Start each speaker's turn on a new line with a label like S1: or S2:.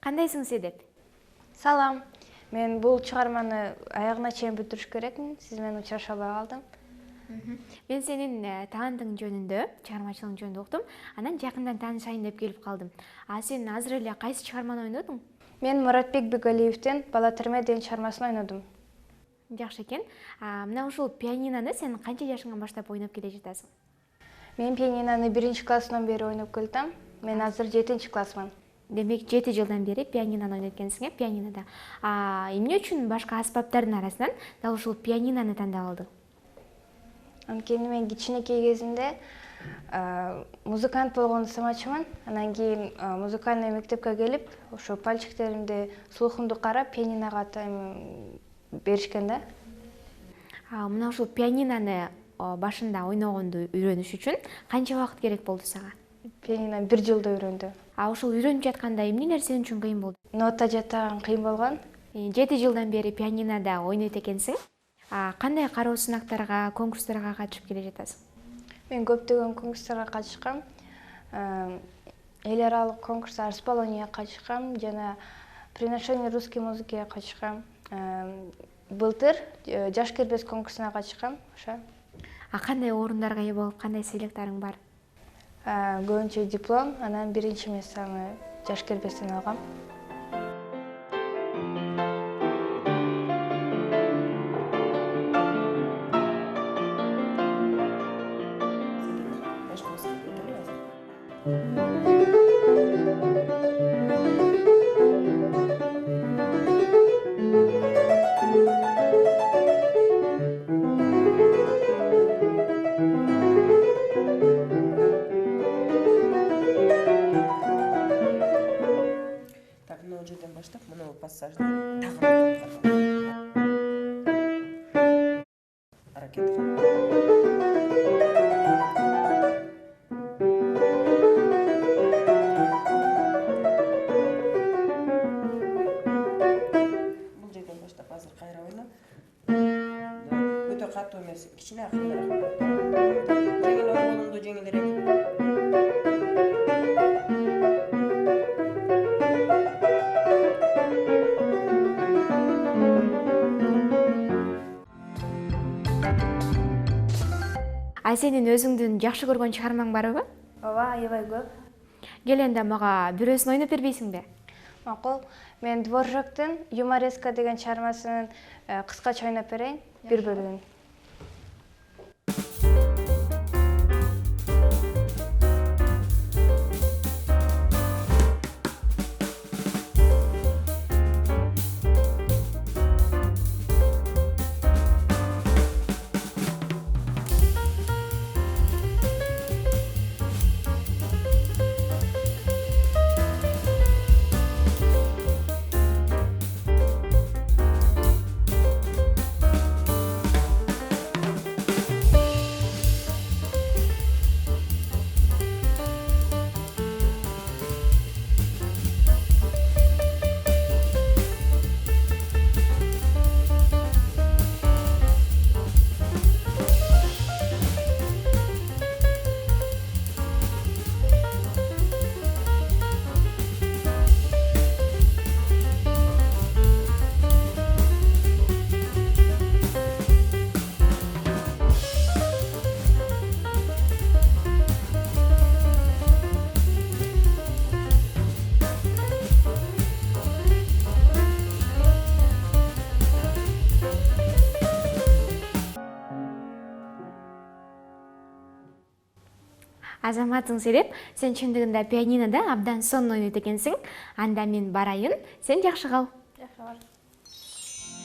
S1: Кандайсың Седеп?
S2: Салам. Мен бул чыгарманы аягына чейин бүтүрүш керекмин. Сиз менен учураша албай калдым.
S1: Мен сенин таандыгың жөнүндө, чыгармачылыгың жөнүндө уктум. Анан жакындан таанышайын деп келип калдым. А сен азыр эле кайсы чыгарманы ойнодуң?
S2: Мен Муратбек Бегалиевдин Бала Терме деген чыгармасын ойнодум.
S1: Жакшы экен. Мына ушул пианинону сен канча жашыңан баштап ойноп келе жатасың?
S2: Мен пианинону 1-классынан бери ойноп келдим. Мен азыр 7-классмын.
S1: Демек 7 жылдан бери пианинону ойнойт экенсиң, пианинода. Эмне үчүн башка аспаптардын арасынан дал ушул пианинону тандап алдың?
S2: Анткени мен кичинекей кезимде музыкант болгонду самачымын. Анан кийин музыкальный мектепке келип, ошо пальчиктеримди, слухумду карап, пианиного беришкен да.
S1: Мына ушул пианинону башында ойногонду үйрөнүш үчүн канча убакыт керек болду сага?
S2: Пианинону 1 жылда үйрөндүм.
S1: Ушул үйрөнүп жатканда эмнелер сен үчүн кыйын болду?
S2: Нота жатаган кыйын болгон.
S1: 7 жылдан бери пианинода ойнойт экенсиң. Кандай кароо сынактарга, конкурстарга катышып келе жатасың?
S2: Мен көптөгөн конкурстарга катышкам. Эл аралык конкурс Арсполонияга катышкам жана приношение русской музыкиге катышкам. Былтыр жаш кербез конкурсуна катышкам. Ошо.
S1: Кандай орундарга ээ болуп, кандай сыйлыктарың бар?
S2: Көбүнчө диплом, анан 1-чи местаны жаш кербезден алгам.
S3: Баштап мына пассажды тагып аракет бул жерден баштап азыр кайра ойна. Өтө катуу эмес, кичине акырыныраак. Жеңил оролуңду жеңилирээк.
S1: Сенин өзүңдүн жакшы көргөн чыгармаң барбы?
S2: Ооба, аябай көп.
S1: Кел энди мага бирөөсүн ойноп бербейсиңби?
S2: Макул. Мен Дворжактын Юмореска деген чыгармасынын кыскача ойноп берейин, бир бөлүгүн.
S1: Азаматың Седеп, сен чындыгында пианинода абдан сонун ойнойт экенсиң. Анда мен барайын, сен жакшы кал.
S2: Жакшы бар.